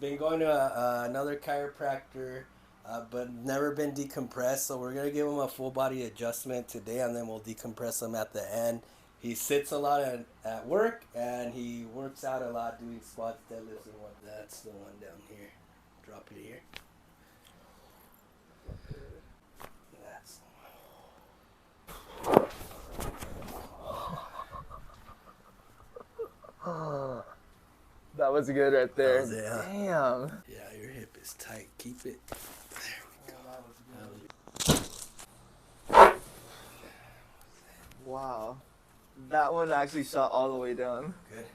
Been going to another chiropractor, but never been decompressed. So we're gonna give him a full body adjustment today, and then we'll decompress him at the end. He sits a lot at work, and he works out a lot doing squats, deadlifts, and what. That's the one down here. Drop it here. That's That was good right there. That was it, huh? Damn. Yeah, your hip is tight. Keep it. There we go. Wow. That one actually shot all the way down. Good.